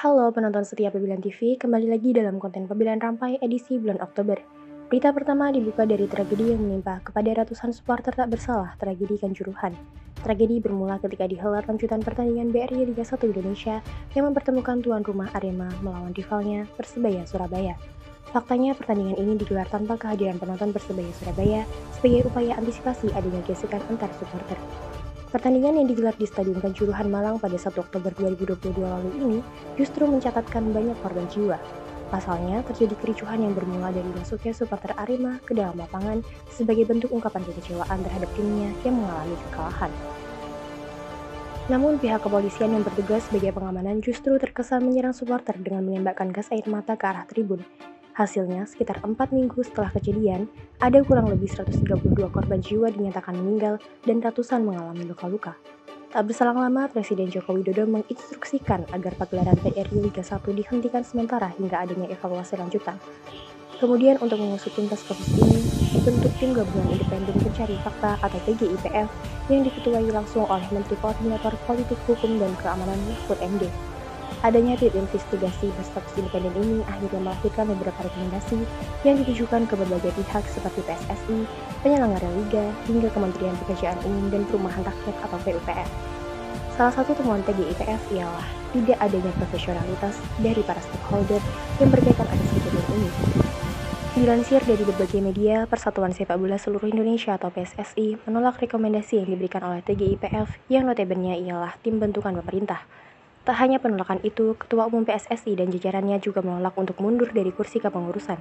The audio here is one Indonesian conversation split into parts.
Halo penonton setia Pemilihan TV, kembali lagi dalam konten Pemilihan Rampai edisi bulan Oktober. Berita pertama dibuka dari tragedi yang menimpa kepada ratusan supporter tak bersalah tragedi Kanjuruhan. Tragedi bermula ketika dihelat lanjutan pertandingan BRI Liga 1 Indonesia yang mempertemukan tuan rumah Arema melawan rivalnya Persebaya Surabaya. Faktanya pertandingan ini digelar tanpa kehadiran penonton Persebaya Surabaya sebagai upaya antisipasi adanya gesekan antar supporter. Pertandingan yang digelar di Stadion Kanjuruhan Malang pada 1 Oktober 2022 lalu ini justru mencatatkan banyak korban jiwa. Pasalnya, terjadi kericuhan yang bermula dari masuknya supporter Arema ke dalam lapangan sebagai bentuk ungkapan kekecewaan terhadap timnya yang mengalami kekalahan. Namun pihak kepolisian yang bertugas sebagai pengamanan justru terkesan menyerang supporter dengan menembakkan gas air mata ke arah tribun. Hasilnya, sekitar 4 minggu setelah kejadian, ada kurang lebih 132 korban jiwa dinyatakan meninggal dan ratusan mengalami luka-luka. Tak berselang lama, Presiden Joko Widodo menginstruksikan agar pagelaran BRI Liga 1 dihentikan sementara hingga adanya evaluasi lanjutan. Kemudian untuk mengusut tuntas kasus ini, dibentuk tim gabungan independen pencari fakta atau TGIPF yang diketuai langsung oleh Menteri Koordinator Politik Hukum dan Keamanan Mahfud MD. Adanya tim investigasi berstatus independen ini akhirnya melahirkan beberapa rekomendasi yang ditujukan ke berbagai pihak seperti PSSI, penyelenggara liga, hingga Kementerian Pekerjaan Umum dan Perumahan Rakyat atau PUPR. Salah satu temuan TGIPF ialah tidak adanya profesionalitas dari para stakeholder yang berkaitan atas kejadian ini. Dilansir dari berbagai media, Persatuan Sepak Bola Seluruh Indonesia atau PSSI menolak rekomendasi yang diberikan oleh TGIPF yang notabene ialah tim bentukan pemerintah. Tak hanya penolakan itu, Ketua Umum PSSI dan jajarannya juga menolak untuk mundur dari kursi kepengurusan.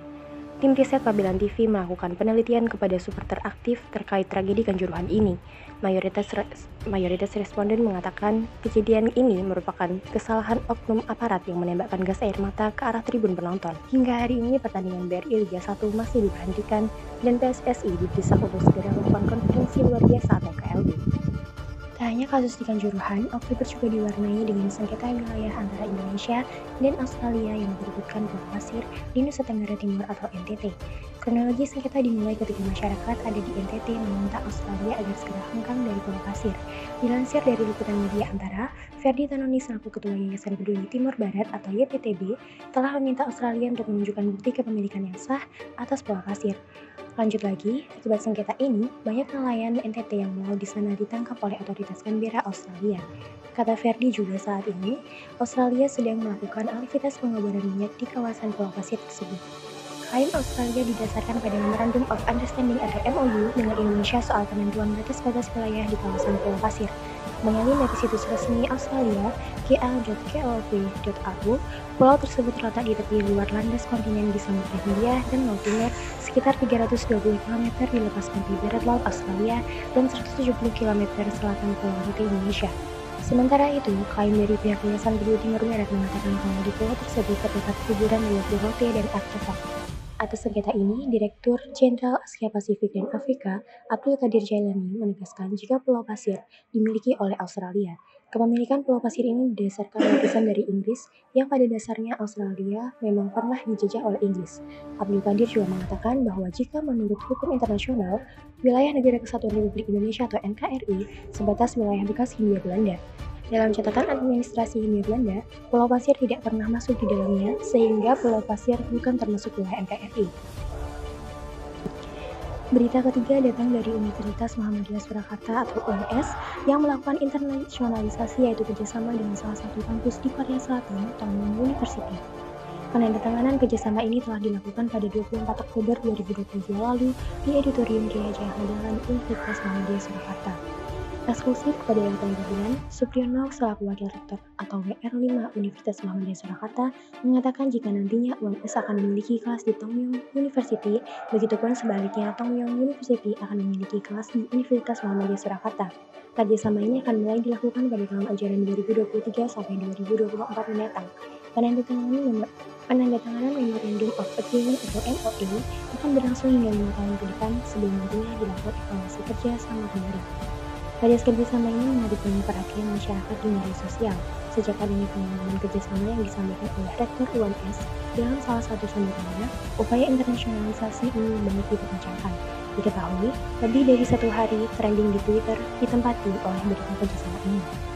Tim riset Pemilihan TV melakukan penelitian kepada supporter aktif terkait tragedi Kanjuruhan ini. Mayoritas responden mengatakan kejadian ini merupakan kesalahan oknum aparat yang menembakkan gas air mata ke arah tribun penonton. Hingga hari ini pertandingan BRI Liga 1 masih diberhentikan dan PSSI didesak untuk segera melakukan konferensi luar biasa atau KLB. Tak hanya kasus di Kanjuruhan, Oktober juga diwarnai dengan sengketa wilayah antara Indonesia dan Australia yang berebutkan Pulau Pasir di Nusa Tenggara Timur atau NTT. Kronologi sengketa dimulai ketika masyarakat ada di NTT meminta Australia agar segera hengkang dari Pulau Pasir. Dilansir dari liputan media Antara, Ferdi Tanoni selaku Ketua Yayasan Peduli Timur Barat atau YPTB telah meminta Australia untuk menunjukkan bukti kepemilikan yang sah atas Pulau Pasir. Lanjut lagi, akibat sengketa ini, banyak nelayan NTT yang melaut di sana ditangkap oleh otoritas Canberra Australia. Kata Ferdi juga saat ini, Australia sedang melakukan aktivitas pengoboran minyak di kawasan Pulau Pasir tersebut. Klaim Australia didasarkan pada Memorandum of Understanding atau MOU dengan Indonesia soal penentuan batas-batas wilayah di kawasan Pulau Pasir. Mengalir dari situs resmi Australia, ga.gov.au, pulau tersebut terletak di tepi luar landas kontinen di Samudra Hindia dan Laut Timur, sekitar 320 km di lepas pantai barat Laut Australia dan 170 km selatan Pulau Rote Indonesia. Sementara itu, klaim dari pihak Yayasan Peduli Timur Barat mengatakan bahwa di pulau tersebut terdapat kuburan Pulau Rote dan artefak. Atas sengketa ini, Direktur Jenderal Asia Pasifik dan Afrika, Abdul Qadir Jailani, menegaskan jika Pulau Pasir dimiliki oleh Australia. Kepemilikan Pulau Pasir ini didasarkan warisan dari Inggris, yang pada dasarnya Australia memang pernah dijajah oleh Inggris. Abdul Qadir juga mengatakan bahwa jika menurut hukum internasional, wilayah Negara Kesatuan Republik Indonesia atau NKRI sebatas wilayah bekas Hindia Belanda. Dalam catatan administrasi Hindia Belanda, Pulau Pasir tidak pernah masuk di dalamnya, sehingga Pulau Pasir bukan termasuk wilayah NKRI. Berita ketiga datang dari Universitas Muhammadiyah Surakarta atau UMS yang melakukan internasionalisasi yaitu kerjasama dengan salah satu kampus di Korea Selatan, Tongmyong University. Penandatanganan kerjasama ini telah dilakukan pada 24 Oktober 2022 lalu di Editorium Kiai Haji Ahmad Dahlan Universitas Muhammadiyah Surakarta. Eksklusif kepada yang pengadilan, Supriyono selaku Wakil Rektor atau WR5 Universitas Muhammadiyah Surakarta mengatakan jika nantinya UMS akan memiliki kelas di Tongmyong University, begitupun sebaliknya Tongmyong University akan memiliki kelas di Universitas Muhammadiyah Surakarta. Kerjasama ini akan mulai dilakukan pada tahun ajaran 2023 sampai 2024 mendatang. Penandatanganan Memorandum of Agreement atau MOA akan berlangsung hingga 5 tahun ke depan sebelum nantinya dilakukan evaluasi kerja sama kembali. Garis kerjasama ini menarik banyak perhatian masyarakat di media sosial sejak adanya pengalaman kerjasama yang disampaikan oleh Rektor UMS dalam salah satu sambutannya. Upaya internasionalisasi ini banyak diperbincangkan. Diketahui, lebih dari 1 hari trending di Twitter ditempati oleh berita kerjasama ini.